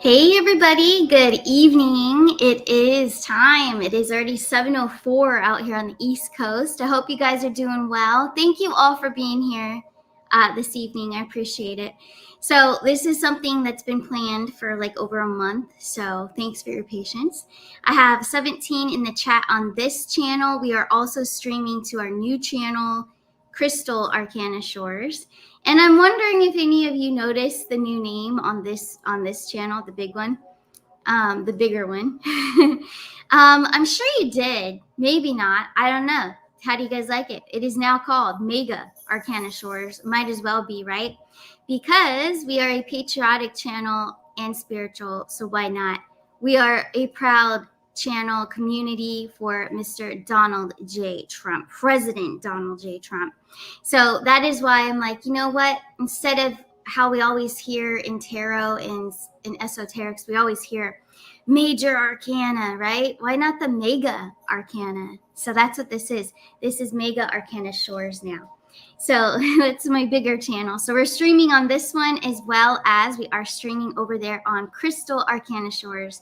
Hey everybody, good evening. It is time. It is already 7:04 out here on the East Coast. I hope you guys are doing well. Thank you all for being here this evening. I appreciate it. So this is something that's been planned for like over a month. So thanks for your patience. I have 17 in the chat on this channel. We are also streaming to our new channel, Crystal Arcana Shores. And I'm wondering if any of you noticed the new name on this channel, the big one, the bigger one. I'm sure you did. Maybe not. I don't know. How do you guys like it? It is now called Mega Arcana Shores. Might as well be, right? Because we are a patriotic channel and spiritual, so why not? We are a proud channel community for Mr. Donald J. Trump, President Donald J. Trump. So that is why I'm like, you know what? Instead of how we always hear in tarot and in esoterics, we always hear major arcana, right? Why not the mega arcana? So that's what this is. This is Mega Arcana Shores now. So that's my bigger channel. So we're streaming on this one as well as we are streaming over there on Crystal Arcana Shores.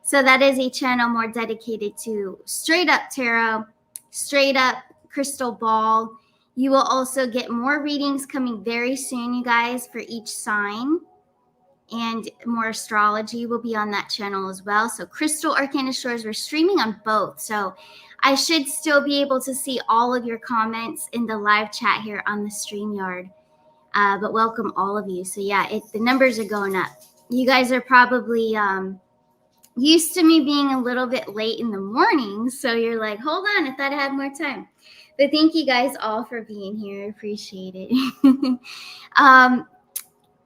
So that is a channel more dedicated to straight up tarot, straight up crystal ball. You will also get more readings coming very soon, you guys, for each sign. And more astrology will be on that channel as well. So Crystal Arcana Shores, we're streaming on both. So I should still be able to see all of your comments in the live chat here on the StreamYard. But welcome all of you. So yeah, the numbers are going up. You guys are probably used to me being a little bit late in the morning. So you're like, hold on, I thought I had more time. But thank you guys all for being here. I appreciate it.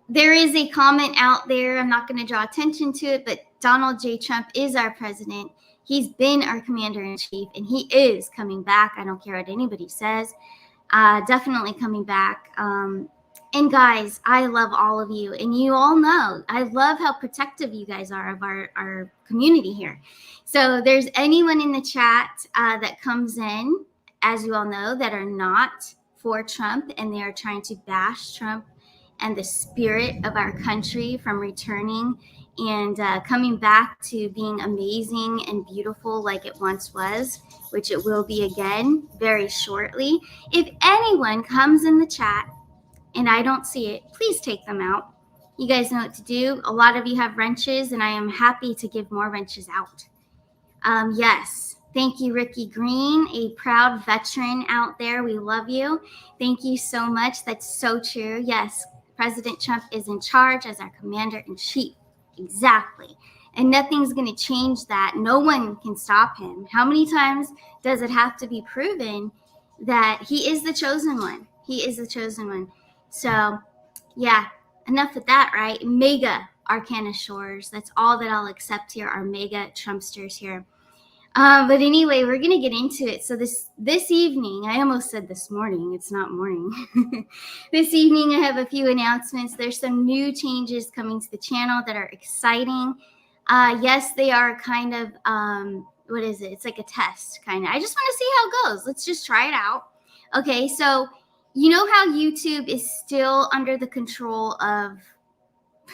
There is a comment out there. I'm not going to draw attention to it, but Donald J. Trump is our president. He's been our commander-in-chief, and he is coming back. I don't care what anybody says. Definitely coming back. And guys, I love all of you. And you all know, I love how protective you guys are of our community here. So there's anyone in the chat that comes in, as you all know, that are not for Trump, and they are trying to bash Trump and the spirit of our country from returning and coming back to being amazing and beautiful like it once was, which it will be again very shortly. If anyone comes in the chat and I don't see it, please take them out. You guys know what to do. A lot of you have wrenches, and I am happy to give more wrenches out. Yes. Thank you, Ricky Green, a proud veteran out there. We love you. Thank you so much. That's so true. Yes, President Trump is in charge as our commander-in-chief. Exactly. And nothing's going to change that. No one can stop him. How many times does it have to be proven that he is the chosen one? He is the chosen one. So, yeah, enough with that, right? Mega Arcana Shores. That's all that I'll accept here, are mega Trumpsters here. But anyway, we're going to get into it. So this evening, I almost said this morning. It's not morning. This evening, I have a few announcements. There's some new changes coming to the channel that are exciting. Yes, they are kind of, what is it? It's like a test, kind of. I just want to see how it goes. Let's just try it out. Okay, so you know how YouTube is still under the control of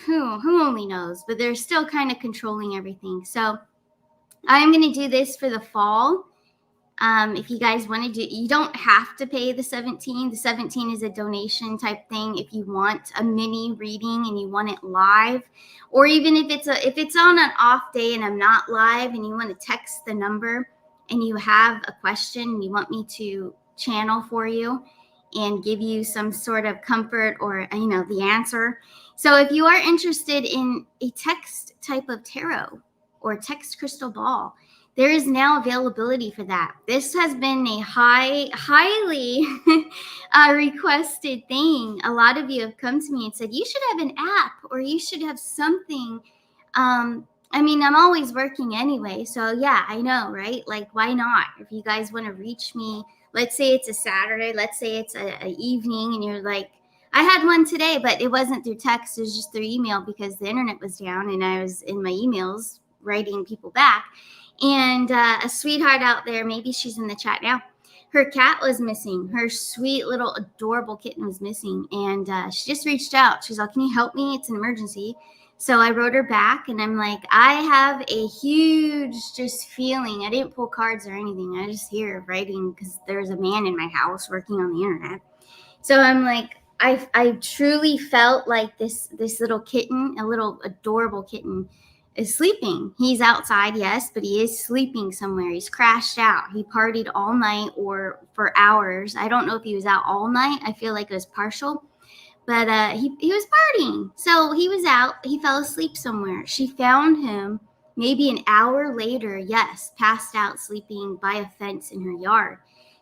who only knows, but they're still kind of controlling everything. So I'm going to do this for the fall. If you guys want to do, you don't have to pay the 17. The 17 is a donation type thing. If you want a mini reading and you want it live, or even if it's on an off day and I'm not live and you want to text the number and you have a question and you want me to channel for you and give you some sort of comfort or, the answer. So if you are interested in a text type of tarot or text crystal ball, there is now availability for that. This has been a highly requested thing. A lot of you have come to me and said, you should have an app or you should have something. I'm always working anyway. So yeah, I know, right? Like, why not? If you guys want to reach me, let's say it's a Saturday, let's say it's a evening, and you're like, I had one today, but it wasn't through text. It was just through email because the internet was down and I was in my emails writing people back. And a sweetheart out there, maybe she's in the chat now, her cat was missing. Her sweet little adorable kitten was missing. And she just reached out. She's like, can you help me? It's an emergency. So I wrote her back and I'm like, I have a huge just feeling. I didn't pull cards or anything. I just hear writing because there's a man in my house working on the internet. So I'm like, I truly felt like this little kitten, a little adorable kitten, is sleeping. He's outside, yes, but he is sleeping somewhere. He's crashed out. He partied all night or for hours. I don't know if he was out all night. I feel like it was partial. But he was partying. So he was out. He fell asleep somewhere. She found him maybe an hour later, yes, passed out sleeping by a fence in her yard.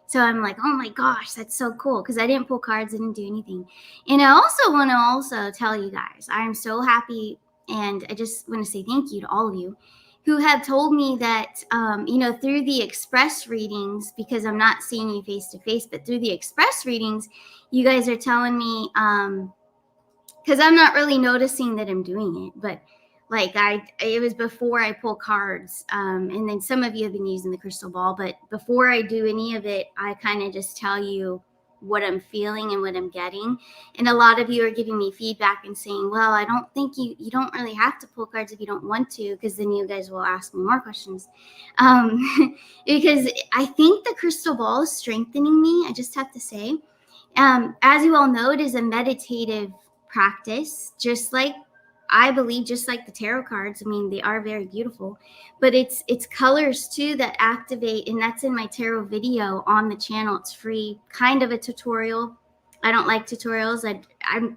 So I'm like, oh my gosh, that's so cool, because I didn't pull cards, I didn't do anything. And I also want to tell you guys, I am so happy, and I just want to say thank you to all of you who have told me that, through the express readings, because I'm not seeing you face to face, but through the express readings, you guys are telling me, because I'm not really noticing that I'm doing it, but like it was before I pull cards, and then some of you have been using the crystal ball, but before I do any of it, I kind of just tell you what I'm feeling and what I'm getting. And a lot of you are giving me feedback and saying, well, I don't think you don't really have to pull cards if you don't want to, because then you guys will ask me more questions. Because I think the crystal ball is strengthening me, I just have to say. As you all know, it is a meditative practice, just like the tarot cards. I mean, they are very beautiful, but it's colors too that activate, and that's in my tarot video on the channel. It's free, kind of a tutorial. I don't like tutorials.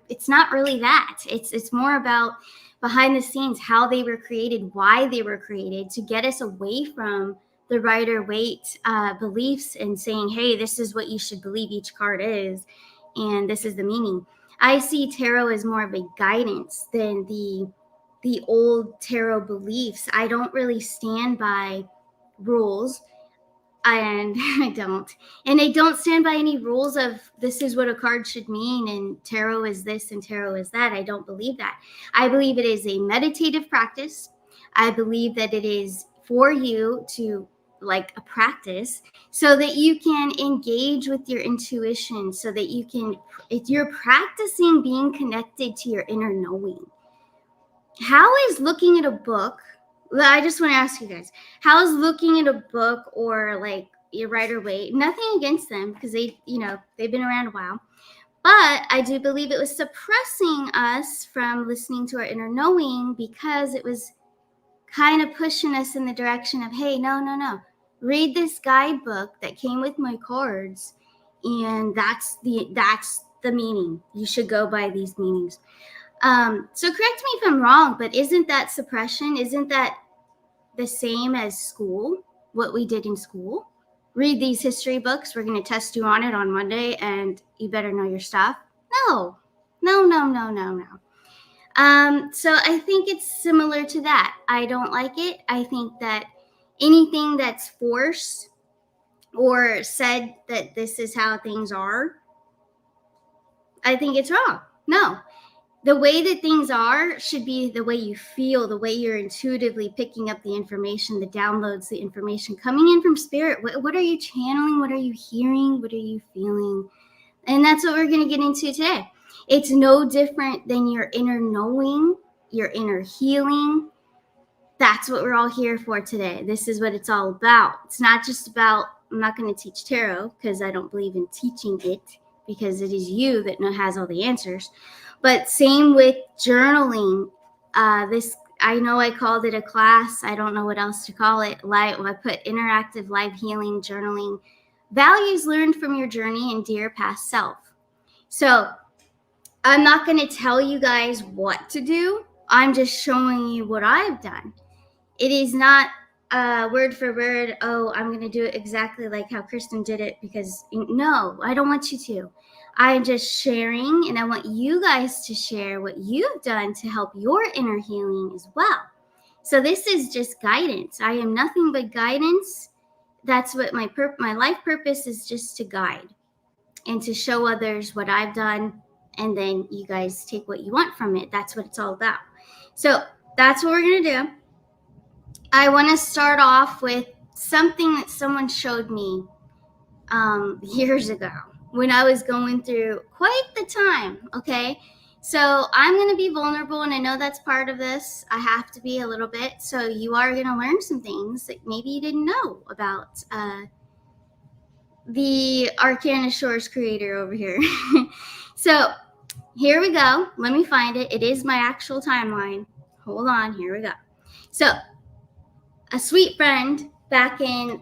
It's not really that. It's more about behind the scenes, how they were created, why they were created, to get us away from the Rider-Waite beliefs and saying, hey, this is what you should believe each card is, and this is the meaning. I see tarot as more of a guidance than the old tarot beliefs. I don't really stand by rules, and I don't stand by any rules of this is what a card should mean and tarot is this and tarot is that. I don't believe that. I believe it is a meditative practice. I believe that it is for you to, like, a practice, so that you can engage with your intuition, so that if you're practicing being connected to your inner knowing. How is looking at a book, I just want to ask you guys, how is looking at a book or like your Rider-Waite, nothing against them, because they've been around a while, but I do believe it was suppressing us from listening to our inner knowing, because it was kind of pushing us in the direction of, hey, no, read this guidebook that came with my cards, and that's the meaning. You should go by these meanings. So correct me if I'm wrong, but isn't that suppression? Isn't that the same as school, what we did in school? Read these history books. We're going to test you on it on Monday, and you better know your stuff. No. So I think it's similar to that. I don't like it. I think that anything that's forced or said that this is how things are, I think it's wrong. No. The way that things are should be the way you feel, the way you're intuitively picking up the information, the downloads, the information coming in from spirit. What are you channeling? What are you hearing? What are you feeling? And that's what we're going to get into today. It's no different than your inner knowing, your inner healing. That's what we're all here for today. This is what it's all about. It's not just about, I'm not going to teach tarot because I don't believe in teaching it, because it is you that has all the answers. But same with journaling. I know I called it a class. I don't know what else to call it. I put interactive live healing journaling, values learned from your journey and dear past self. So I'm not going to tell you guys what to do. I'm just showing you what I've done. It is not word for word, oh, I'm going to do it exactly like how Kristen did it, because no, I don't want you to. I'm just sharing, and I want you guys to share what you've done to help your inner healing as well. So this is just guidance. I am nothing but guidance. That's what my life purpose is, just to guide and to show others what I've done, and then you guys take what you want from it. That's what it's all about. So that's what we're going to do. I want to start off with something that someone showed me years ago when I was going through quite the time. Okay. So I'm going to be vulnerable, and I know that's part of this. I have to be a little bit. So you are going to learn some things that maybe you didn't know about the Arcana Shores creator over here. So here we go. Let me find it. It is my actual timeline. Hold on. Here we go. So a sweet friend back in,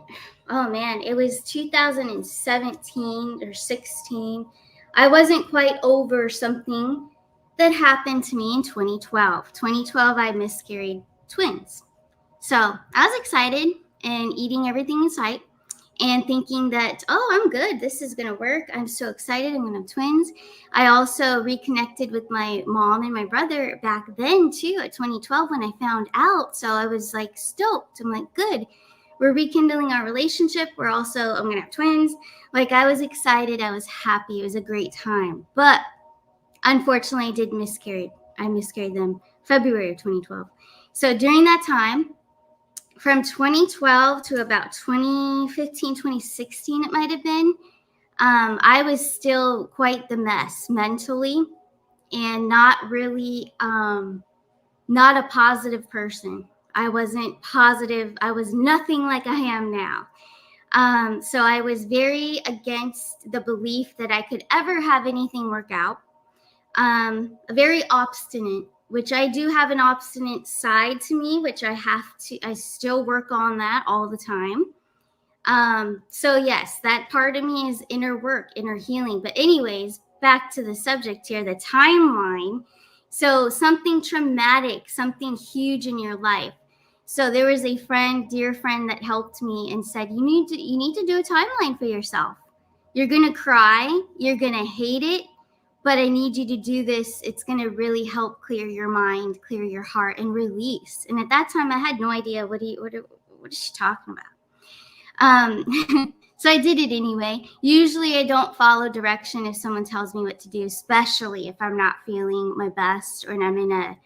oh man, it was 2017 or 16. I wasn't quite over something that happened to me in 2012. 2012, I miscarried twins. So I was excited and eating everything in sight and thinking that, oh, I'm good. This is going to work. I'm so excited. I'm going to have twins. I also reconnected with my mom and my brother back then, too, at 2012 when I found out. So I was like stoked. I'm like, good. We're rekindling our relationship. I'm going to have twins. Like, I was excited. I was happy. It was a great time. But unfortunately, I did miscarry. I miscarried them February of 2012. So during that time, from 2012 to about 2015, 2016, it might have been, I was still quite the mess mentally and not really, not a positive person. I wasn't positive. I was nothing like I am now. So I was very against the belief that I could ever have anything work out. Very obstinate, which I do have an obstinate side to me, which I still work on that all the time. So yes, that part of me is inner work, inner healing. But anyways, back to the subject here, the timeline. So something traumatic, something huge in your life. So there was a dear friend that helped me and said, you need to do a timeline for yourself. You're going to cry. You're going to hate it. But I need you to do this. It's going to really help clear your mind, clear your heart, and release. And at that time, I had no idea what is she talking about? So I did it anyway. Usually I don't follow direction if someone tells me what to do, especially if I'm not feeling my best or I'm in a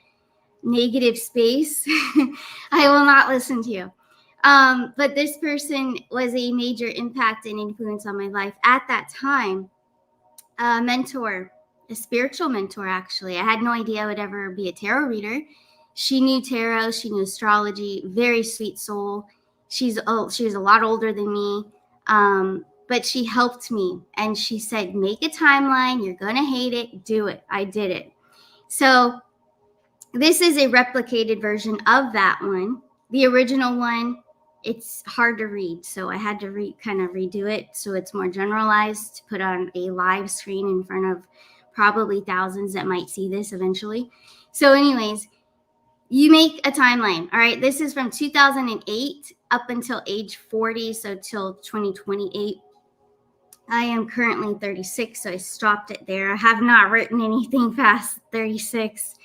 negative space. I will not listen to you. But this person was a major impact and influence on my life at that time. A mentor, a spiritual mentor, actually. I had no idea I would ever be a tarot reader. She knew tarot. She knew astrology. Very sweet soul. She was a lot older than me, but she helped me. And she said, make a timeline. You're going to hate it. Do it. I did it. So this is a replicated version of that one. The original one, it's hard to read, so I had to kind of redo it so it's more generalized, put on a live screen in front of probably thousands that might see this eventually. So anyways, you make a timeline. All right, this is from 2008 up until age 40, so till 2028. I am currently 36, so I stopped it there. I have not written anything past 36.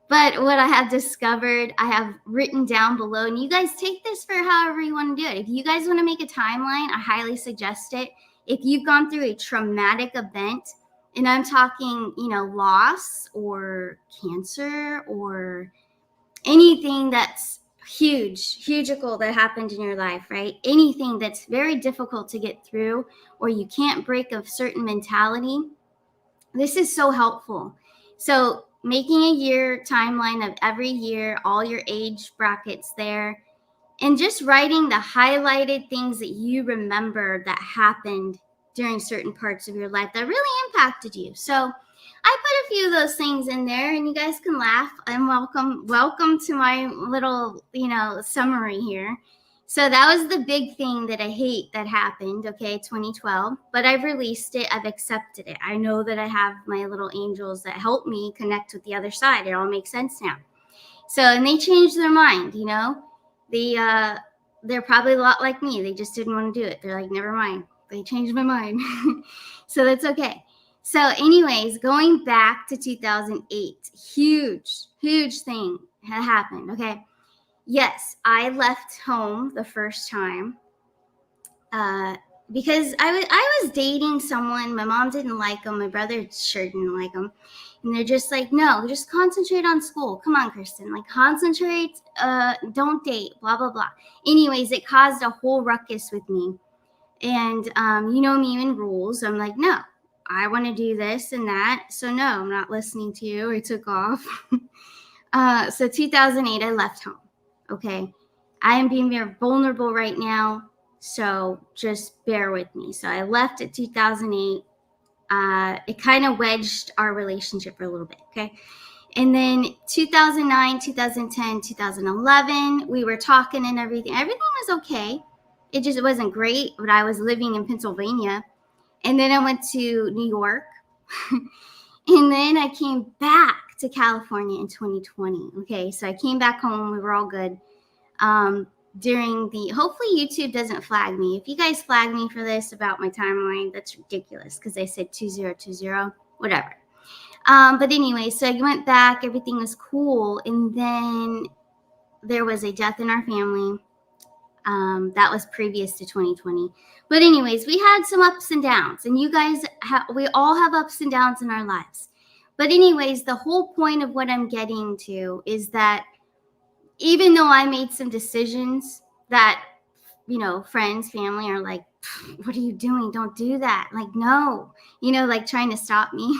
But what I have discovered, I have written down below, and you guys take this for however you want to do it. If you guys want to make a timeline, I highly suggest it. If you've gone through a traumatic event, and I'm talking, loss or cancer or anything that's hugical that happened in your life, right? Anything that's very difficult to get through, or you can't break a certain mentality, this is so helpful. So making a year timeline of every year, all your age brackets there, and just writing the highlighted things that you remember that happened during certain parts of your life that really impacted you. So I put a few of those things in there, and you guys can laugh. And welcome to my little, summary here. So that was the big thing that I hate that happened, 2012. But I've released it. I've accepted it. I know that I have my little angels that help me connect with the other side. It all makes sense now. So, and they changed their mind, they're probably a lot like me. They just didn't want to do it. They're like, never mind. They changed my mind. So that's okay. So anyways, going back to 2008, huge thing had happened, okay? Yes, I left home the first time because I was dating someone. My mom didn't like him. My brother sure didn't like him. And they're just like, no, just concentrate on school. Come on, Kristen. Like, concentrate. Don't date, blah, blah, blah. Anyways, it caused a whole ruckus with me. And you know me and rules. I'm like, no, I want to do this and that. So no, I'm not listening to you. I took off. So 2008, I left home. Okay. I am being very vulnerable right now. So just bear with me. So I left at 2008. It kind of wedged our relationship for a little bit. Okay. And then 2009, 2010, 2011, we were talking and everything. Everything was okay. It just wasn't great, but I was living in Pennsylvania. And then I went to New York. And then I came back to California in 2020. Okay, so I came back home. We were all good. During the, hopefully YouTube doesn't flag me. If you guys flag me for this about my timeline, that's ridiculous because I said 2020, whatever. But anyway, so I went back, everything was cool. And then there was a death in our family. That was previous to 2020. But anyways, we had some ups and downs, and you guys, we all have ups and downs in our lives. But anyways, the whole point of what I'm getting to is that even though I made some decisions that, you know, friends, family are like, what are you doing? Don't do that. Like, no, you know, like trying to stop me.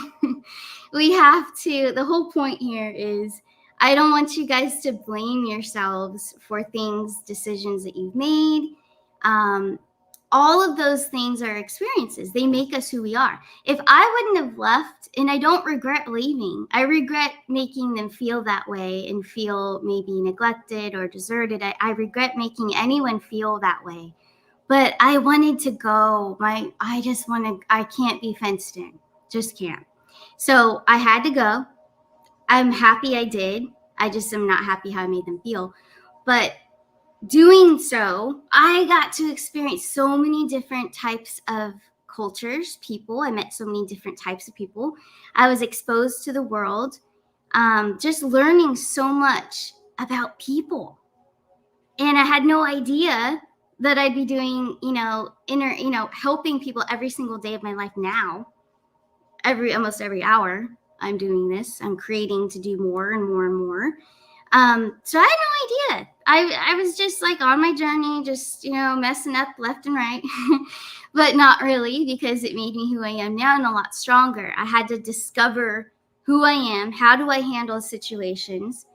We have to, the whole point here is I don't want you guys to blame yourselves for things, decisions that you've made. All of those things are experiences. They make us who we are. If I wouldn't have left, and I don't regret leaving, I regret making them feel that way and feel maybe neglected or deserted. I regret making anyone feel that way. But I wanted to go. I can't be fenced in. Just can't. So I had to go. I'm happy I did. I just am not happy how I made them feel. But doing so, I got to experience so many different types of cultures, people. I met so many different types of people. I was exposed to the world, just learning so much about people. And I had no idea that I'd be doing, helping people every single day of my life now. Almost every hour I'm doing this. I'm creating to do more and more and more. So I had no idea. I was just like on my journey, just, messing up left and right, but not really, because it made me who I am now and a lot stronger. I had to discover who I am. How do I handle situations?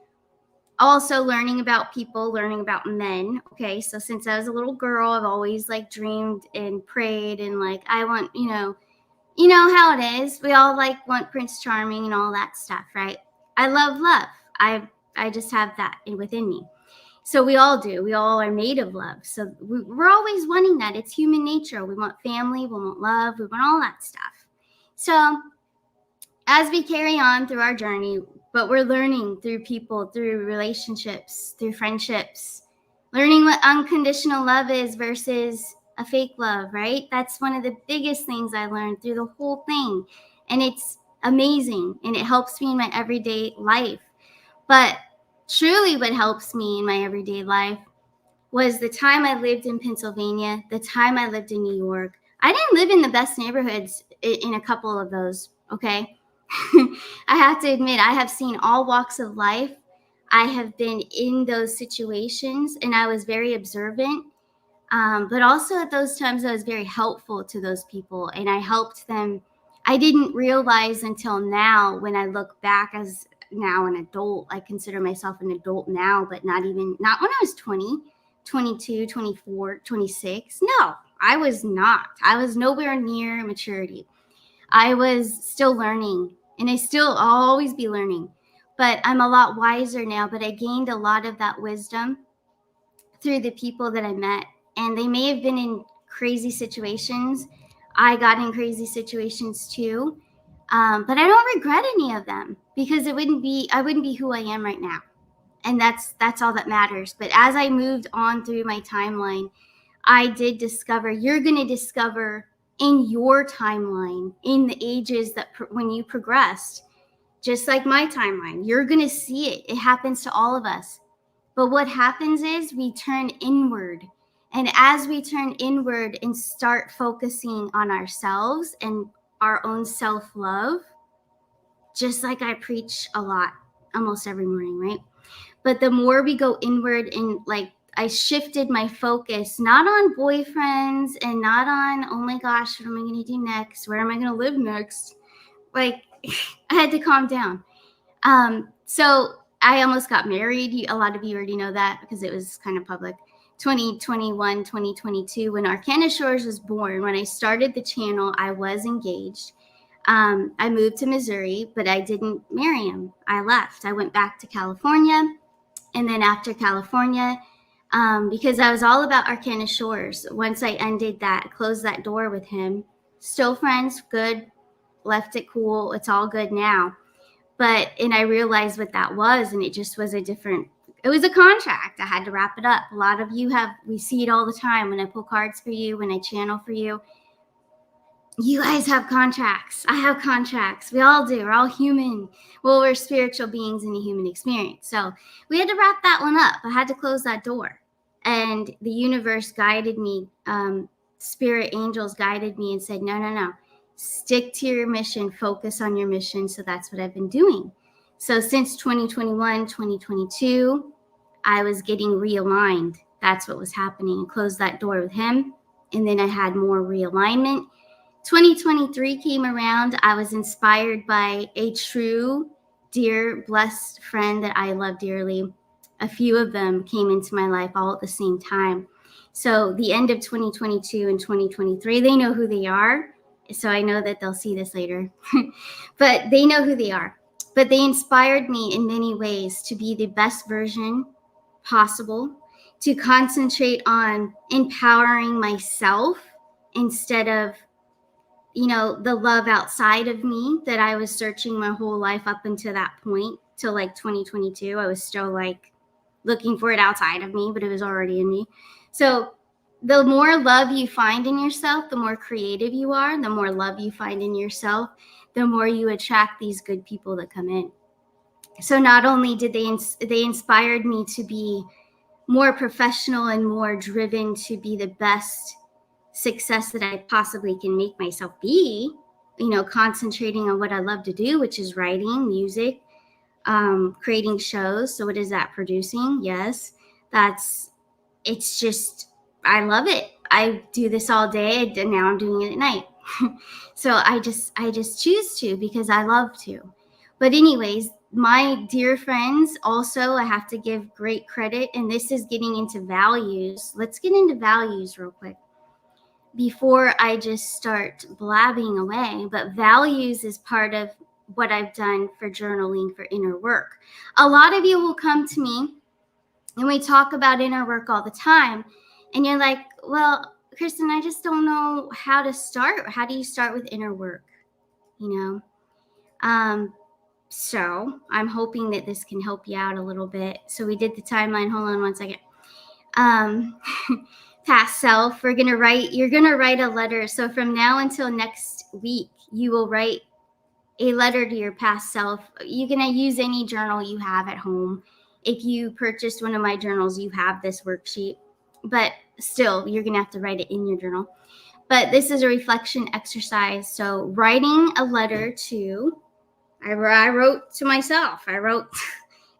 Also learning about people, learning about men. Okay. So since I was a little girl, I've always like dreamed and prayed and like, I want, you know how it is. We all like want Prince Charming and all that stuff, right? I love love. I just have that within me. So we all do. We all are made of love. So we're always wanting that. It's human nature. We want family. We want love. We want all that stuff. So as we carry on through our journey, but we're learning through people, through relationships, through friendships, learning what unconditional love is versus a fake love, right? That's one of the biggest things I learned through the whole thing. And it's amazing. And it helps me in my everyday life. But truly what helps me in my everyday life was the time I lived in Pennsylvania, the time I lived in New York. I didn't live in the best neighborhoods in a couple of those, okay? I have to admit, I have seen all walks of life. I have been in those situations, and I was very observant. But also at those times, I was very helpful to those people, and I helped them. I didn't realize until now, when I look back as now an adult, I consider myself an adult now, but not when I was 20, 22, 24, 26. No, I was not. I was nowhere near maturity. I was still learning, and I'll always be learning, but I'm a lot wiser now. But I gained a lot of that wisdom through the people that I met, and they may have been in crazy situations. I got in crazy situations too. But I don't regret any of them because I wouldn't be who I am right now. And that's all that matters. But as I moved on through my timeline, I did discover, you're going to discover in your timeline, in the ages that when you progressed, just like my timeline, you're going to see it. It happens to all of us. But what happens is we turn inward. And as we turn inward and start focusing on ourselves and our own self-love, just like I preach a lot almost every morning, right? But the more we go inward and like I shifted my focus not on boyfriends and not on, oh my gosh, what am I going to do next? Where am I going to live next? Like, I had to calm down. So I almost got married. A lot of you already know that because it was kind of public. 2021, 2022, when Arcana Shores was born, when I started the channel, I was engaged. I moved to Missouri, but I didn't marry him. I left. I went back to California. And then after California, because I was all about Arcana Shores, once I ended that, closed that door with him, still friends, good, left it cool. It's all good now. And I realized what that was, and it just was it was a contract. I had to wrap it up. A lot of you we see it all the time when I pull cards for you, when I channel for you. You guys have contracts. I have contracts. We all do. We're all human. Well, we're spiritual beings in a human experience. So we had to wrap that one up. I had to close that door. And the universe guided me. Spirit angels guided me and said, no. Stick to your mission. Focus on your mission. So that's what I've been doing. So since 2021, 2022, I was getting realigned. That's what was happening. I closed that door with him. And then I had more realignment. 2023 came around. I was inspired by a true, dear, blessed friend that I love dearly. A few of them came into my life all at the same time. So the end of 2022 and 2023, they know who they are. So I know that they'll see this later. But they know who they are. But they inspired me in many ways to be the best version possible, to concentrate on empowering myself instead of the love outside of me that I was searching my whole life up until that point, till like 2022. I was still like looking for it outside of me, but it was already in me. So the more love you find in yourself, the more creative you are. The more love you find in yourself, the more you attract these good people that come in. So not only did they inspired me to be more professional and more driven to be the best success that I possibly can make myself be, concentrating on what I love to do, which is writing, music, creating shows. So what is that? Producing? Yes. It's just, I love it. I do this all day and now I'm doing it at night. So I just choose to because I love to. But anyways, my dear friends, also, I have to give great credit, and this is getting into values. Let's get into values real quick before I just start blabbing away. But values is part of what I've done for journaling for inner work. A lot of you will come to me and we talk about inner work all the time. And you're like, well, Kristen, I just don't know how to start. How do you start with inner work? So I'm hoping that this can help you out a little bit. So we did the timeline. Hold on one second. Past self, you're gonna write a letter. So from now until next week, you will write a letter to your past self. You're gonna use any journal you have at home. If you purchased one of my journals, you have this worksheet, but still you're gonna have to write it in your journal. But this is a reflection exercise. So writing a letter to, I wrote to myself.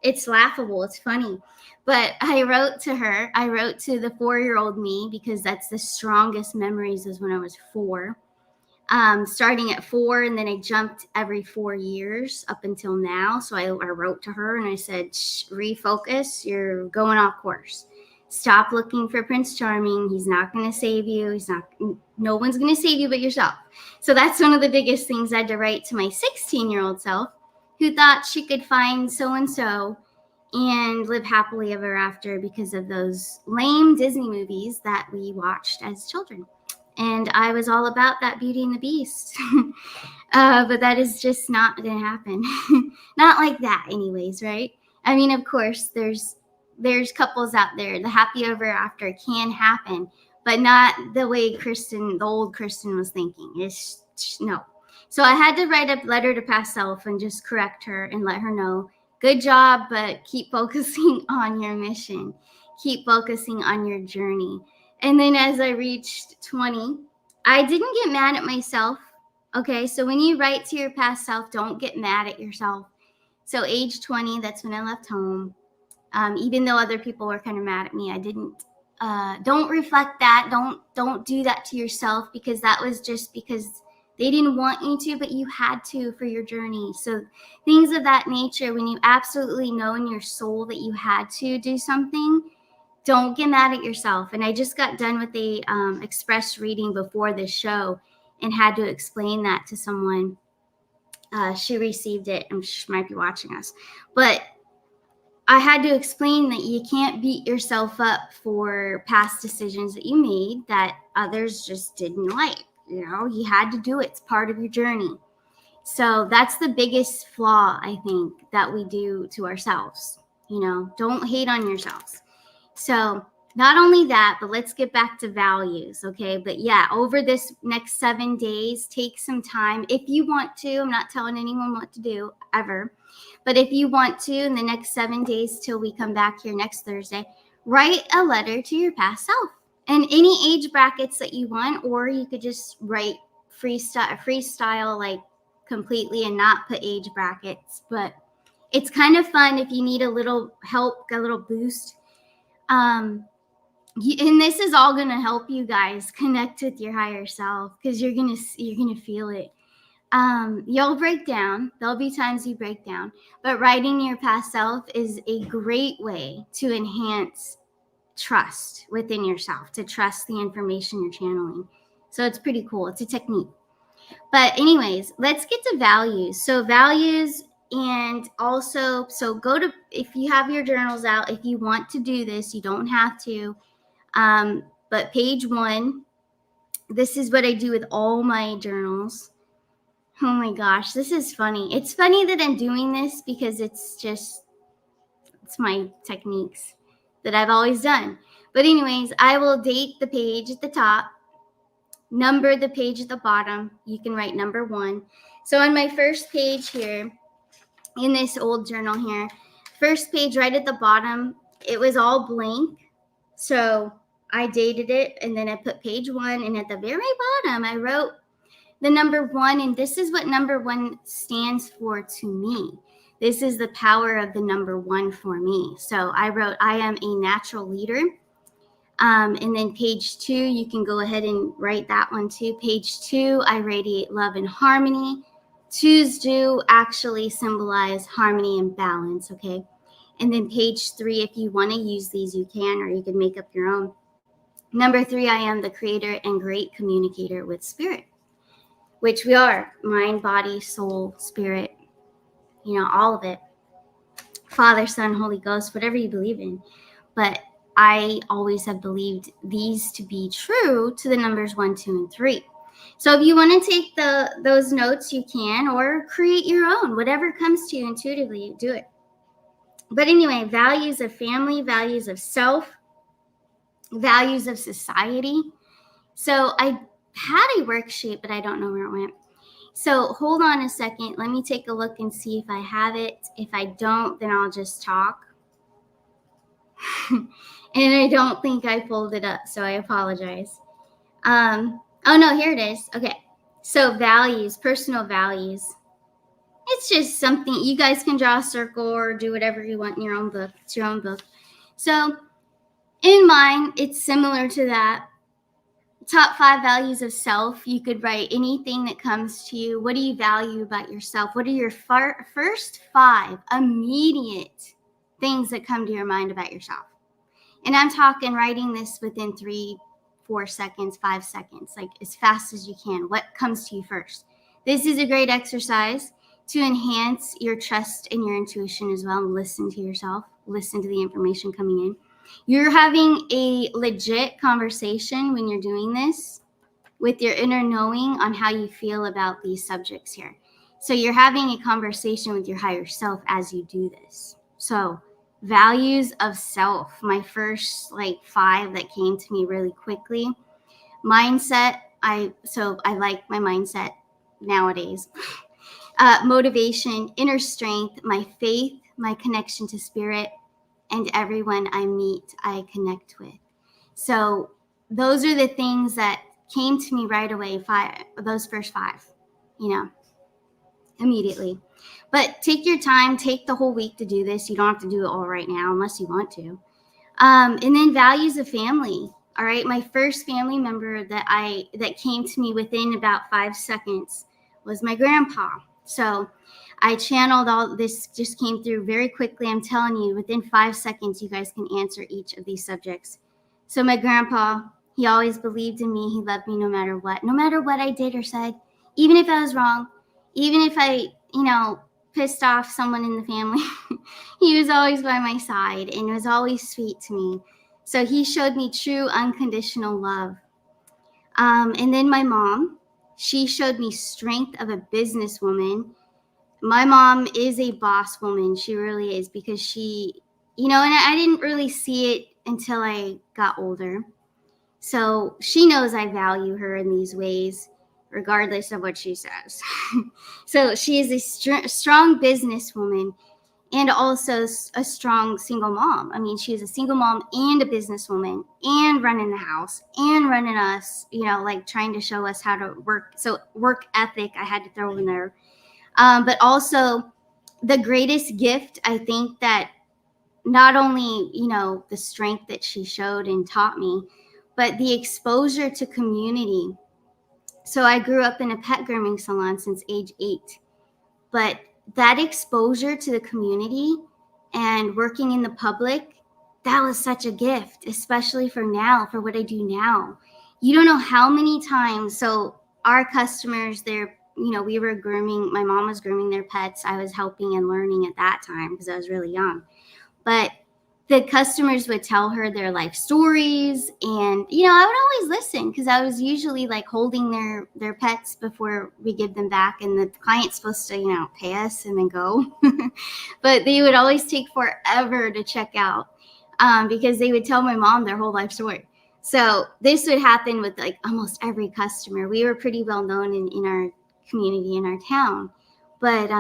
It's laughable, it's funny. But I wrote to her. I wrote to the 4-year-old me because that's the strongest memories is when I was 4. Starting at 4, and then I jumped every 4 years up until now. So I wrote to her and I said, refocus, you're going off course. Stop looking for Prince Charming. He's not going to save you. No one's going to save you but yourself. So that's one of the biggest things I had to write to my 16-year-old self, who thought she could find so-and-so and live happily ever after because of those lame Disney movies that we watched as children. And I was all about that Beauty and the Beast. But that is just not going to happen. Not like that anyways, right? I mean, of course, there's couples out there. The happy ever after can happen, but not the way the old Kristen was thinking. No. So I had to write a letter to past self and just correct her and let her know, good job, but keep focusing on your mission. Keep focusing on your journey. And then as I reached 20, I didn't get mad at myself. Okay, so when you write to your past self, don't get mad at yourself. So age 20, that's when I left home. Even though other people were kind of mad at me, I didn't. Don't reflect that. Don't do that to yourself, because that was just because they didn't want you to, but you had to for your journey. So things of that nature, when you absolutely know in your soul that you had to do something, don't get mad at yourself. And I just got done with a express reading before this show and had to explain that to someone. She received it, and she might be watching us. But I had to explain that you can't beat yourself up for past decisions that you made that others just didn't like. You had to do it. It's part of your journey. So that's the biggest flaw, I think, that we do to ourselves. Don't hate on yourselves. So not only that, but let's get back to values, okay? But yeah, over this next 7 days, take some time if you want to. I'm not telling anyone what to do ever. But if you want to, in the next 7 days till we come back here next Thursday, write a letter to your past self. And any age brackets that you want, or you could just write freestyle like completely and not put age brackets. But it's kind of fun if you need a little help, a little boost. And this is all going to help you guys connect with your higher self, because you're gonna feel it. You'll break down. There'll be times you break down, but writing your past self is a great way to enhance trust within yourself, to trust the information you're channeling. So it's pretty cool. It's a technique. But anyways, let's get to values. So values, and also, so go to, if you have your journals out, if you want to do this, you don't have to. But page 1, this is what I do with all my journals. Oh my gosh, this is funny. It's funny that I'm doing this because it's my techniques that I've always done. But anyways, I will date the page at the top, number the page at the bottom. You can write number 1. So on my first page here, in this old journal here, first page right at the bottom, it was all blank. So I dated it, and then I put page 1, and at the very bottom, I wrote the number 1, and this is what number 1 stands for to me. This is the power of the number 1 for me. So I wrote, I am a natural leader. And then page 2, you can go ahead and write that one too. Page 2, I radiate love and harmony. 2s do actually symbolize harmony and balance, okay? And then page 3, if you want to use these, you can, or you can make up your own. Number 3, I am the creator and great communicator with spirit, which we are. Mind, body, soul, spirit, all of it. Father, Son, Holy Ghost, whatever you believe in. But I always have believed these to be true to the numbers 1, 2, and 3. So if you want to take those notes, you can, or create your own. Whatever comes to you intuitively, do it. But anyway, values of family, values of self, values of society. So I had a worksheet, but I don't know where it went. So hold on a second. Let me take a look and see if I have it. If I don't, then I'll just talk. And I don't think I pulled it up, so I apologize. Oh no, here it is. Okay. So values, personal values. It's just something you guys can draw a circle or do whatever you want in your own book. It's your own book. So in mine, it's similar to that. Top 5 values of self. You could write anything that comes to you. What do you value about yourself? What are your first 5 immediate things that come to your mind about yourself? And I'm talking writing this within 3, 4 seconds, 5 seconds, like as fast as you can. What comes to you first? This is a great exercise to enhance your trust and your intuition as well. Listen to yourself. Listen to the information coming in. You're having a legit conversation when you're doing this with your inner knowing on how you feel about these subjects here. So you're having a conversation with your higher self as you do this. So values of self, my first 5 that came to me really quickly. Mindset, I like my mindset nowadays. Motivation, inner strength, my faith, my connection to spirit, and everyone I meet, I connect with. So those are the things that came to me right away, those first 5, immediately. But take your time, take the whole week to do this. You don't have to do it all right now unless you want to. And then values of family. All right, my first family member that came to me within about 5 seconds was my grandpa. So I channeled all this, just came through very quickly. I'm telling you, within 5 seconds, you guys can answer each of these subjects. So my grandpa, he always believed in me. He loved me no matter what I did or said, even if I was wrong, even if I, pissed off someone in the family. He was always by my side and was always sweet to me. So he showed me true unconditional love. And then my mom, she showed me strength of a businesswoman. My mom is a boss woman. She really is, because she, and I didn't really see it until I got older. So she knows I value her in these ways, regardless of what she says. So she is a strong businesswoman and also a strong single mom. I mean, she's a single mom and a businesswoman and running the house and running us, like trying to show us how to work. So work ethic, I had to throw in there. But also the greatest gift, I think, that not only, the strength that she showed and taught me, but the exposure to community. So I grew up in a pet grooming salon since age 8. But that exposure to the community and working in the public, that was such a gift, especially for now, for what I do now. You don't know how many times. So our customers, we were grooming, my mom was grooming their pets. I was helping and learning at that time because I was really young. But the customers would tell her their life stories, and I would always listen, because I was usually like holding their pets before we give them back, and the client's supposed to pay us and then go. But they would always take forever to check out, because they would tell my mom their whole life story. So this would happen with like almost every customer. We were pretty well known in our community, in our town. But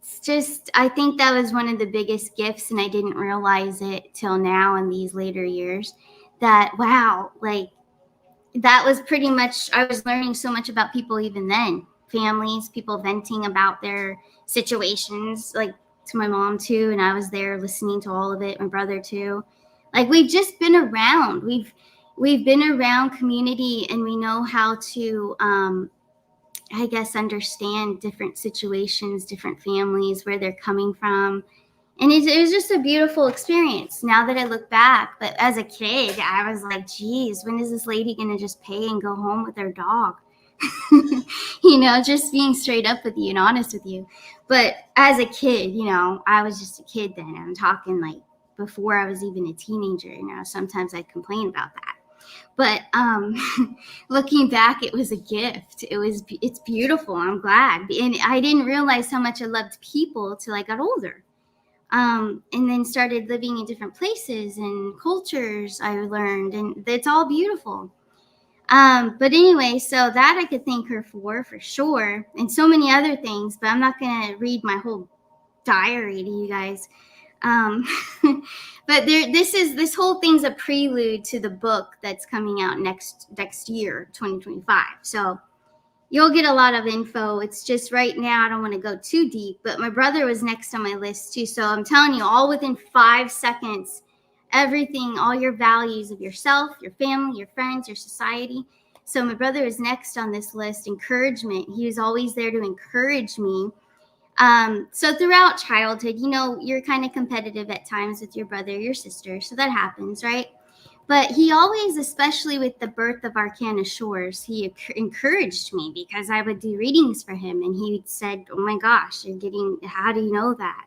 it's just, I think that was one of the biggest gifts, and I didn't realize it till now in these later years, that, wow, like that was pretty much, I was learning so much about people even then. Families, people venting about their situations, like to my mom too, and I was there listening to all of it, my brother too. Like, we've just been around. We've been around community, and we know how to I guess, understand different situations, different families, where they're coming from. And it was just a beautiful experience now that I look back. But as a kid, I was like, geez, when is this lady going to just pay and go home with her dog? Just being straight up with you and honest with you. But as a kid, I was just a kid then. I'm talking like before I was even a teenager. Sometimes I'd complain about that. But looking back, it was a gift. It's beautiful. I'm glad. And I didn't realize how much I loved people till I got older. And then started living in different places and cultures, I learned, and it's all beautiful. But anyway, so that I could thank her for sure, and so many other things, but I'm not going to read my whole diary to you guys. But this whole thing's a prelude to the book that's coming out next year, 2025. So you'll get a lot of info. It's just right now, I don't want to go too deep, but my brother was next on my list too. So I'm telling you, all within 5 seconds, everything, all your values of yourself, your family, your friends, your society. So my brother was next on this list. Encouragement. He was always there to encourage me. So throughout childhood, you're kind of competitive at times with your brother, your sister. So that happens, right? But he always, especially with the birth of Arcana Shores, he encouraged me, because I would do readings for him. And he said, oh my gosh, how do you know that?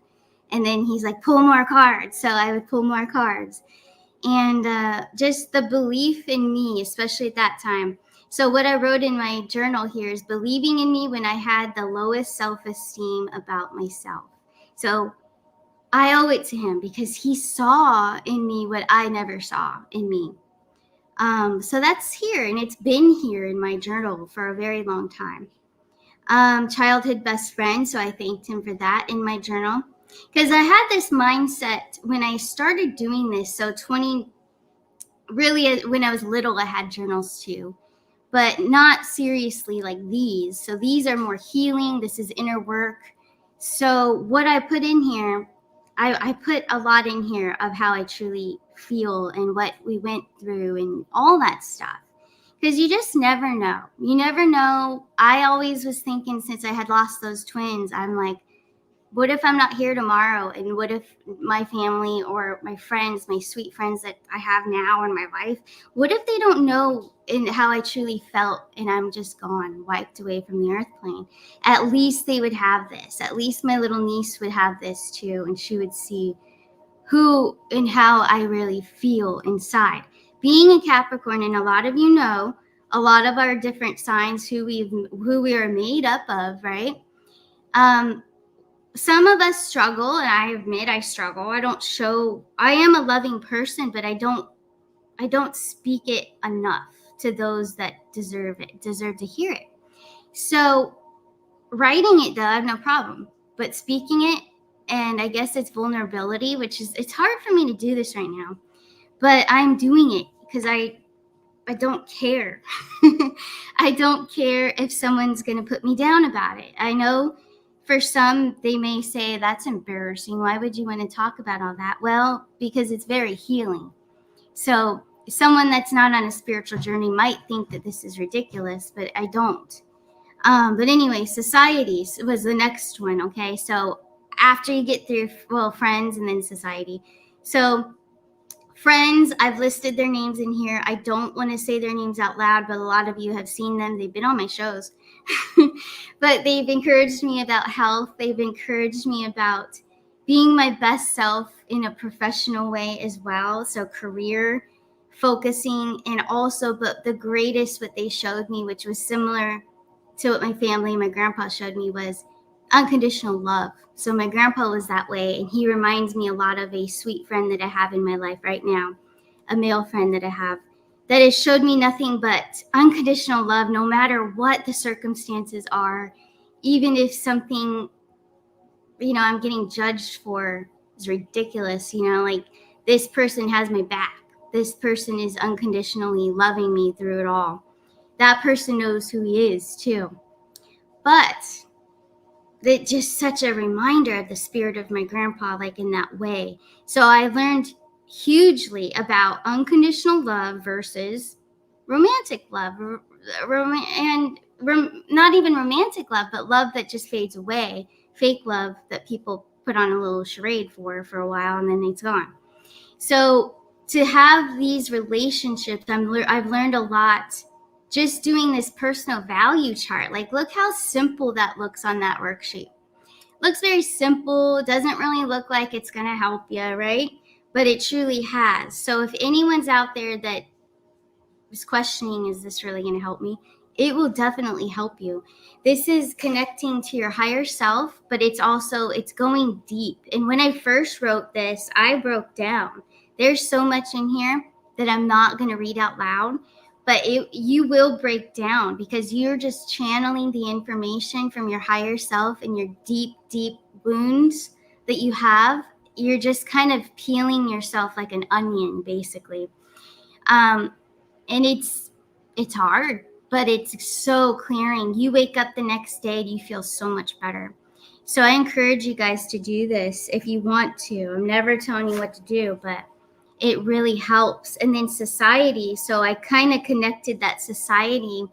And then he's like, pull more cards. So I would pull more cards. And just the belief in me, especially at that time. So what I wrote in my journal here is believing in me when I had the lowest self-esteem about myself. So I owe it to him, because he saw in me what I never saw in me. So that's here, and it's been here in my journal for a very long time. Childhood best friend, so I thanked him for that in my journal, because I had this mindset when I started doing this. So when I was little, I had journals too. but not seriously like these. So these are more healing. This is inner work. So what I put in here, I put a lot in here of how I truly feel and what we went through and all that stuff. Because you just never know. You never know. I always was thinking, since I had lost those twins, I'm like, what if I'm not here tomorrow? And what if my family or my friends, my sweet friends that I have now in my life, what if they don't know in how I truly felt and I'm just gone, wiped away from the earth plane? At least they would have this. At least my little niece would have this too. And she would see who and how I really feel inside. Being a Capricorn, and a lot of you know, a lot of our different signs, who we are made up of, right? Some of us struggle, and I admit I struggle. I am a loving person, but I don't speak it enough to those that deserve to hear it. So writing it though, I have no problem, but speaking it, and I guess it's vulnerability, it's hard for me to do this right now, but I'm doing it because I don't care. I don't care if someone's going to put me down about it. I know for some, they may say, that's embarrassing. Why would you want to talk about all that? Well, because it's very healing. So someone that's not on a spiritual journey might think that this is ridiculous, but I don't. But anyway, society was the next one, okay? So after you get through, friends and then society. So friends, I've listed their names in here. I don't want to say their names out loud, but a lot of you have seen them. They've been on my shows. But they've encouraged me about health. They've encouraged me about being my best self in a professional way as well. So career focusing, and also, but the greatest, what they showed me, which was similar to what my family and my grandpa showed me, was unconditional love. So my grandpa was that way, and he reminds me a lot of a sweet friend that I have in my life right now, a male friend that I have, that has showed me nothing but unconditional love, no matter what the circumstances are. Even if something, I'm getting judged for is ridiculous, like this person has my back. This person is unconditionally loving me through it all. That person knows who he is too. But that just such a reminder of the spirit of my grandpa, like in that way. So I learned hugely about unconditional love versus romantic love, not even romantic love, but love that just fades away, fake love that people put on a little charade for a while and then it's gone. So to have these relationships, I've learned a lot just doing this personal value chart. Like, look how simple that looks on that worksheet. Looks very simple, doesn't really look like it's going to help you, right? But it truly has. So if anyone's out there that is questioning, is this really going to help me? It will definitely help you. This is connecting to your higher self, but it's going deep. And when I first wrote this, I broke down. There's so much in here that I'm not going to read out loud, but you will break down because you're just channeling the information from your higher self and your deep, deep wounds that you have. You're just kind of peeling yourself like an onion, basically. And it's hard, but it's so clearing. You wake up the next day and you feel so much better. So I encourage you guys to do this if you want to. I'm never telling you what to do, but it really helps. And then society. So I kind of connected that society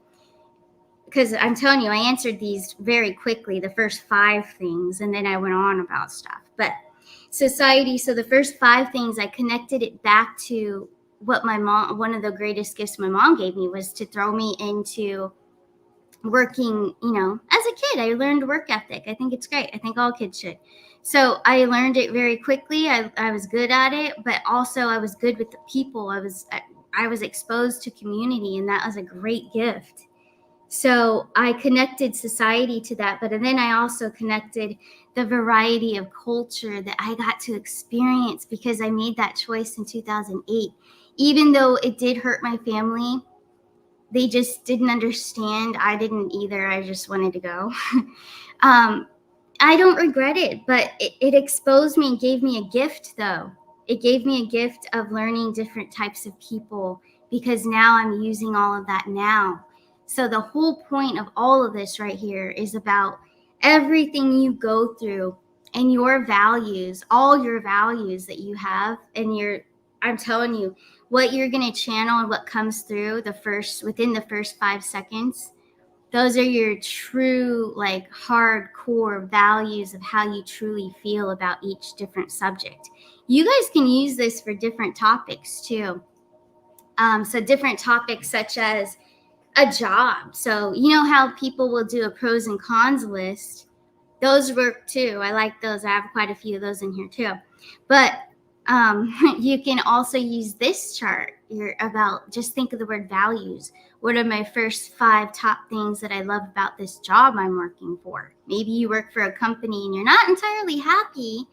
because I'm telling you, I answered these very quickly, the first 5 things, and then I went on about stuff. But society, so the first 5 things, I connected it back to what my mom, one of the greatest gifts my mom gave me was to throw me into working, as a kid. I learned work ethic. I think it's great. I think all kids should. So I learned it very quickly. I was good at it, but also I was good with the people. I was exposed to community, and that was a great gift. So I connected society to that, but then I also connected the variety of culture that I got to experience because I made that choice in 2008. Even though it did hurt my family, they just didn't understand. I didn't either. I just wanted to go. I don't regret it, but it exposed me and gave me a gift, though. It gave me a gift of learning different types of people because now I'm using all of that now. So the whole point of all of this right here is about everything you go through and your values, all your values that you have, and I'm telling you, what you're going to channel and what comes through within the first 5 seconds. Those are your true, like, hardcore values of how you truly feel about each different subject. You guys can use this for different topics too. So different topics such as a job. So you know how people will do a pros and cons list? Those work too. I like those. I have quite a few of those in here too. But you can also use this chart. Just think of the word values. What are my first 5 top things that I love about this job I'm working for? Maybe you work for a company and you're not entirely happy,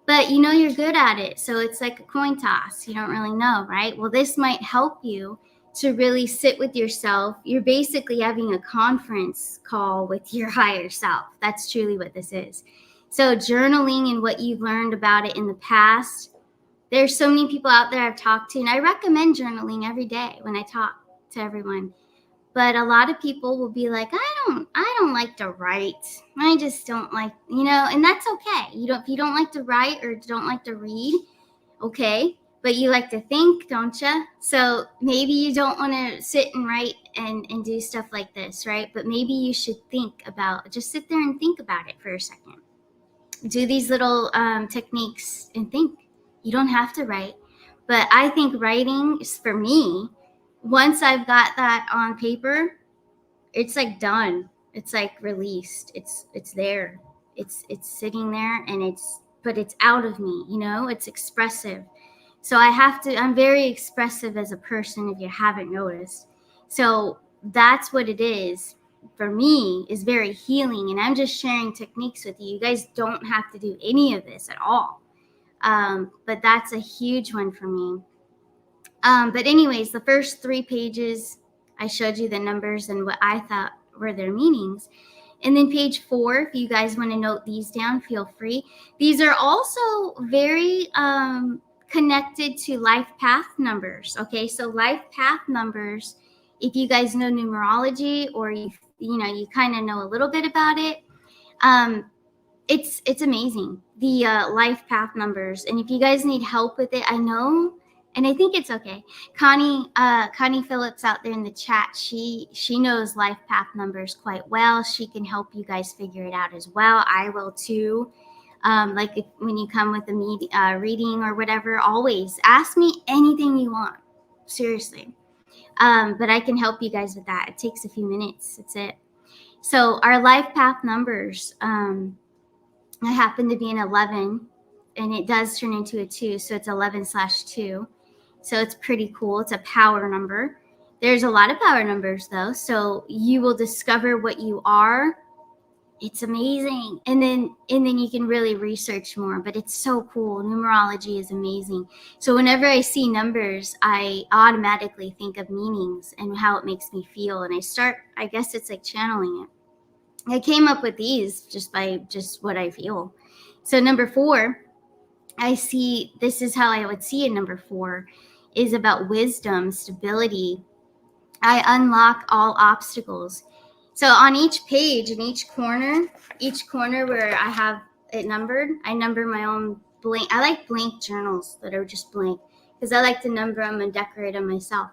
but you know you're good at it. So it's like a coin toss. You don't really know, right? Well, this might help you to really sit with yourself. You're basically having a conference call with your higher self. That's truly what this is. So journaling and what you've learned about it in the past. There's so many people out there I've talked to, and I recommend journaling every day when I talk to everyone. But a lot of people will be like, I don't like to write. I just don't like, and that's okay. If you don't like to write or don't like to read, okay. But you like to think, don't you? So maybe you don't want to sit and write and do stuff like this, right? But maybe you should just sit there and think about it for a second. Do these little techniques and think. You don't have to write. But I think writing is, for me, once I've got that on paper, it's like done. It's like released. It's there. It's sitting there, and but it's out of me, it's expressive. So I'm very expressive as a person, if you haven't noticed. So that's what it is for me, is very healing. And I'm just sharing techniques with you. You guys don't have to do any of this at all. But that's a huge one for me. But anyways, the first 3 pages, I showed you the numbers and what I thought were their meanings. And then page 4, if you guys want to note these down, feel free. These are also very connected to life path numbers. Okay, so life path numbers, if you guys know numerology, or you kind of know a little bit about it, it's amazing, the life path numbers. And if you guys need help with it, I know, and I think it's okay. Connie Phillips out there in the chat, she knows life path numbers quite well. She can help you guys figure it out as well. I will too. When you come with a reading or whatever, always ask me anything you want. Seriously. But I can help you guys with that. It takes a few minutes. That's it. So our life path numbers, I happen to be an 11, and it does turn into a 2. So it's 11/2. So it's pretty cool. It's a power number. There's a lot of power numbers though. So you will discover what you are. It's amazing. And then you can really research more, but it's so cool. Numerology is amazing. So whenever I see numbers, I automatically think of meanings and how it makes me feel. And I guess it's like channeling it. I came up with these just by what I feel. So number 4, this is how I would see it. Number 4 is about wisdom, stability. I unlock all obstacles. So on each page, in each corner where I have it numbered, I number my own blank. I like blank journals that are just blank, because I like to number them and decorate them myself.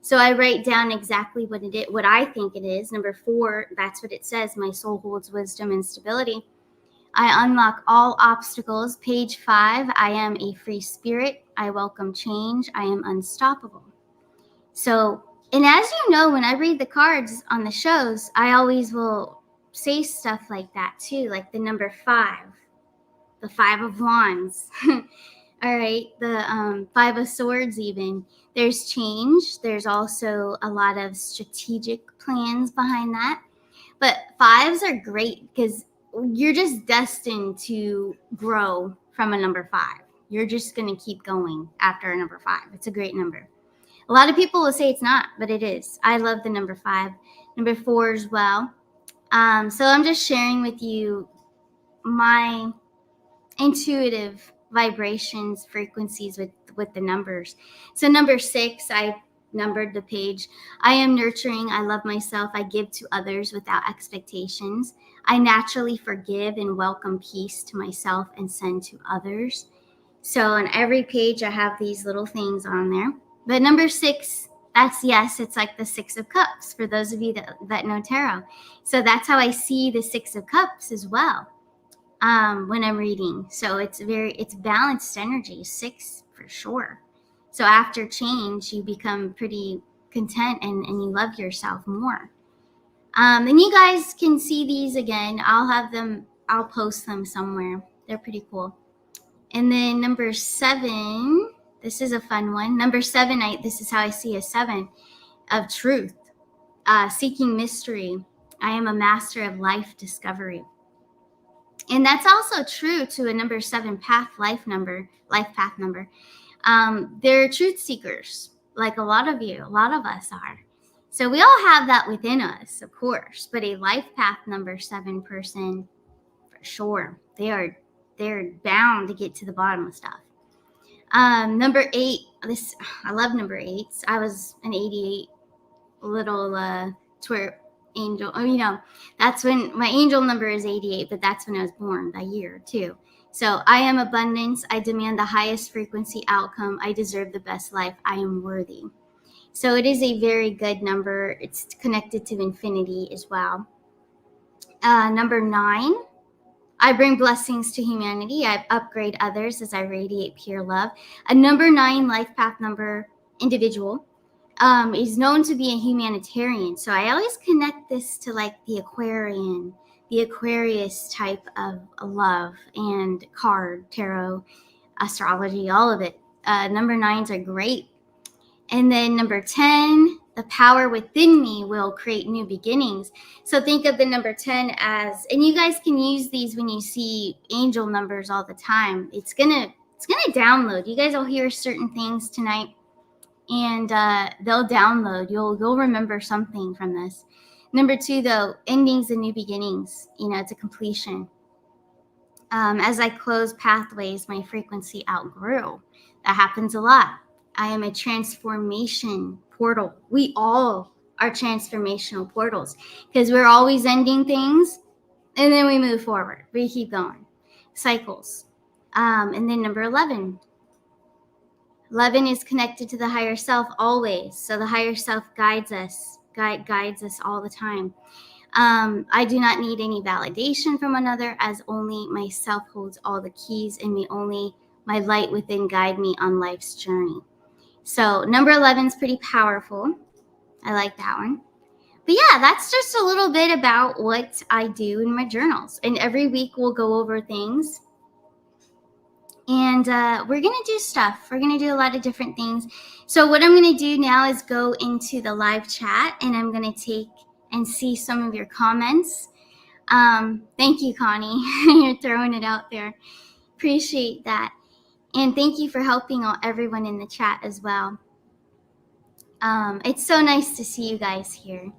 So I write down exactly what I think it is. Number 4, that's what it says. My soul holds wisdom and stability. I unlock all obstacles. Page 5, I am a free spirit. I welcome change. I am unstoppable. So, and as you know, when I read the cards on the shows, I always will say stuff like that too, like the number 5, the 5 of Wands. All right, the 5 of Swords even. There's change. There's also a lot of strategic plans behind that. But 5s are great because you're just destined to grow from a number 5. You're just going to keep going after a number 5. It's a great number. A lot of people will say it's not, but it is. I love the number 5. Number 4 as well. So I'm just sharing with you my intuitive vibrations, frequencies with the numbers. So number 6, I numbered the page. I am nurturing. I love myself. I give to others without expectations. I naturally forgive and welcome peace to myself and send to others. So on every page, I have these little things on there. But number 6, that's yes, it's like the 6 of Cups for those of you that know tarot. So that's how I see the 6 of Cups as well when I'm reading. So it's balanced energy, 6 for sure. So after change, you become pretty content and you love yourself more. And you guys can see these again. I'll post them somewhere. They're pretty cool. And then number 7, this is a fun one. Number 7, this is how I see a 7 of truth, seeking mystery. I am a master of life discovery. And that's also true to a number 7 life path number. They're truth seekers, like a lot of us are. So we all have that within us, of course, but a life path number 7 person, for sure, they're bound to get to the bottom of stuff. Number 8, I love number 8s. I was an 88 little twerp angel. That's when my angel number is 88, but that's when I was born, that year too. So I am abundance. I demand the highest frequency outcome. I deserve the best life. I am worthy. So it is a very good number. It's connected to infinity as well. Number 9, I bring blessings to humanity. I upgrade others as I radiate pure love. A number 9 life path number individual is known to be a humanitarian. So I always connect this to like the Aquarius type of love and card, tarot, astrology, all of it. Number 9s are great. And then number 10, the power within me will create new beginnings. So think of the number 10 as, and you guys can use these when you see angel numbers all the time. It's gonna download. You guys will hear certain things tonight, and they'll download. You'll remember something from this. Number 2, though, endings and new beginnings. It's a completion. As I close pathways, my frequency outgrew. That happens a lot. I am a transformation portal. We all are transformational portals because we're always ending things and then we move forward. We keep going. Cycles. And then number 11. 11 is connected to the higher self always. So the higher self guides us all the time. I do not need any validation from another, as only myself holds all the keys, and only my light within guide me on life's journey. So number 11 is pretty powerful. I like that one. But yeah, that's just a little bit about what I do in my journals. And every week we'll go over things. And we're going to do stuff. We're going to do a lot of different things. So what I'm going to do now is go into the live chat, and I'm going to take and see some of your comments. Thank you, Connie. You're throwing it out there. Appreciate that. And thank you for helping everyone in the chat as well. It's so nice to see you guys here.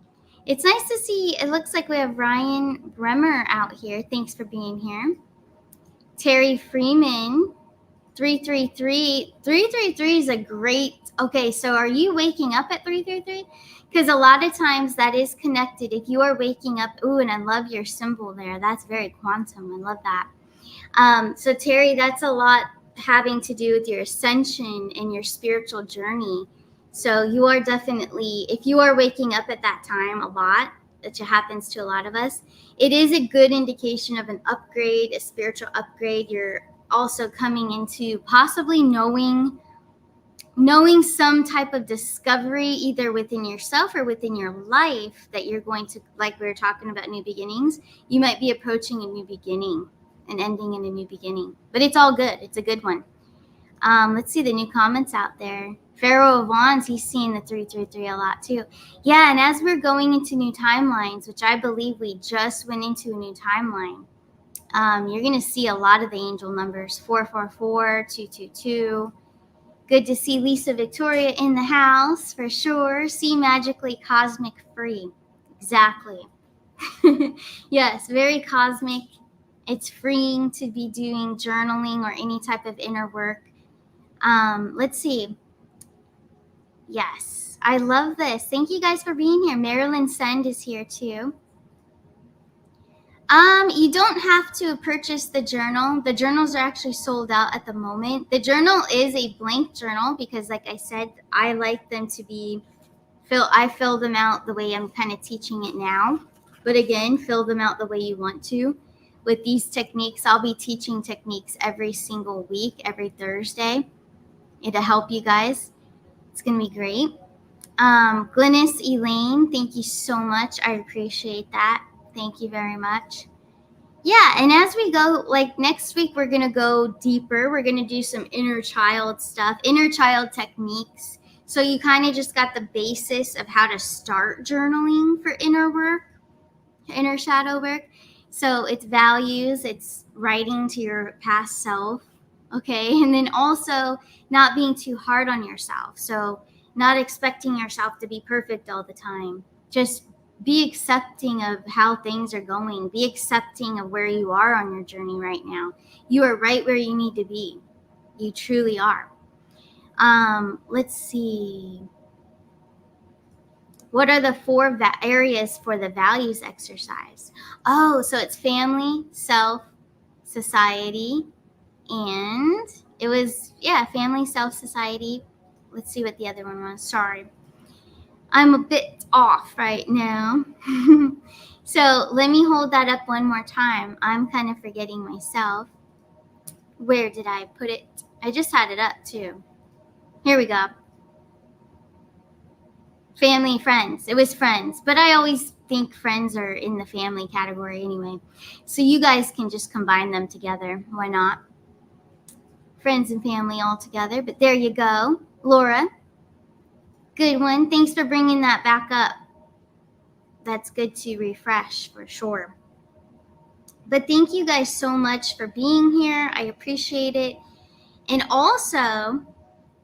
It's nice to see, it looks like we have Ryan Bremer out here. Thanks for being here. Terry Freeman, 333. 333 is a great, okay, so are you waking up at 333? Because a lot of times that is connected. If you are waking up, and I love your symbol there. That's very quantum. I love that. So Terry, that's a lot having to do with your ascension and your spiritual journey. So you are definitely, if you are waking up at that time a lot, which happens to a lot of us, it is a good indication of an upgrade, a spiritual upgrade. You're also coming into possibly knowing some type of discovery, either within yourself or within your life, that you're going to, like we were talking about new beginnings, you might be approaching a new beginning, an ending in a new beginning. But it's all good. It's a good one. Let's see the new comments out there. Pharaoh of Wands, he's seeing the 333 a lot too. Yeah, and as we're going into new timelines, which I believe we just went into a new timeline, you're going to see a lot of the angel numbers, 444, 222. Good to see Lisa Victoria in the house, for sure. See magically cosmic free. Exactly. Yes, very cosmic. It's freeing to be doing journaling or any type of inner work. Let's see. Yes, I love this. Thank you guys for being here. Marilyn Send is here too. You don't have to purchase the journal. The journals are actually sold out at the moment. The journal is a blank journal because, like I said, I like them to be I fill them out the way I'm kind of teaching it now. But again, fill them out the way you want to. With these techniques, I'll be teaching techniques every single week, every Thursday. It'll help you guys. It's going to be great. Glynis Elaine, thank you so much. I appreciate that. Thank you very much. Yeah, and as we go, like next week, we're going to go deeper. We're going to do some inner child stuff, inner child techniques. So you kind of just got the basis of how to start journaling for inner work, inner shadow work. So it's values, it's writing to your past self, okay? And then also not being too hard on yourself. So not expecting yourself to be perfect all the time. Just be accepting of how things are going. Be accepting of where you are on your journey right now. You are right where you need to be. You truly are. Let's see. What are the 4 areas for the values exercise? Oh, so it's family, self, society, and it was, family, self, society. Let's see what the other one was. Sorry. I'm a bit off right now. So let me hold that up one more time. I'm kind of forgetting myself. Where did I put it? I just had it up too. Here we go. Family, friends. It was friends, but I always think friends are in the family category anyway. So you guys can just combine them together. Why not? Friends and family all together. But there you go. Laura, good one. Thanks for bringing that back up. That's good to refresh for sure. But thank you guys so much for being here. I appreciate it. And also,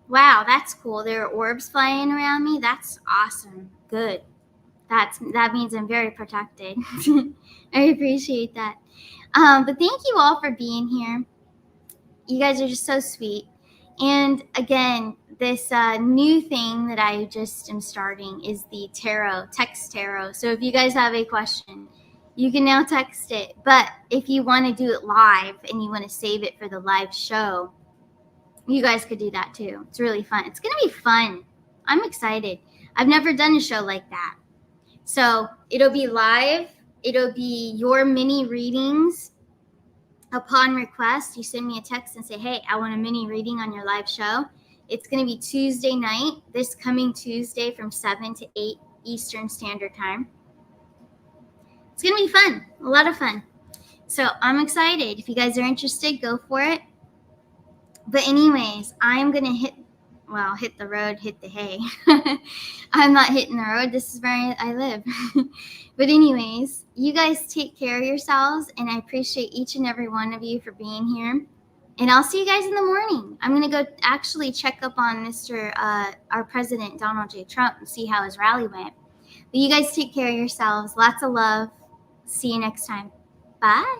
wow, that's cool. There are orbs flying around me. That's awesome. Good. That means I'm very protected. I appreciate that. But thank you all for being here. You guys are just so sweet. And again, this new thing that I just am starting is the tarot, text tarot. So if you guys have a question, you can now text it. But if you want to do it live and you want to save it for the live show, you guys could do that too. It's really fun. It's going to be fun. I'm excited. I've never done a show like that. So it'll be live. It'll be your mini readings. Upon request, you send me a text and say, hey, I want a mini reading on your live show. It's going to be Tuesday night, this coming Tuesday from 7 to 8 Eastern Standard Time. It's going to be fun, a lot of fun. So I'm excited. If you guys are interested, go for it. But anyways, I'm going to hit the road, hit the hay. I'm not hitting the road. This is where I live. But anyways, you guys take care of yourselves, and I appreciate each and every one of you for being here. And I'll see you guys in the morning. I'm going to go actually check up on our President, Donald J. Trump, and see how his rally went. But you guys take care of yourselves. Lots of love. See you next time. Bye.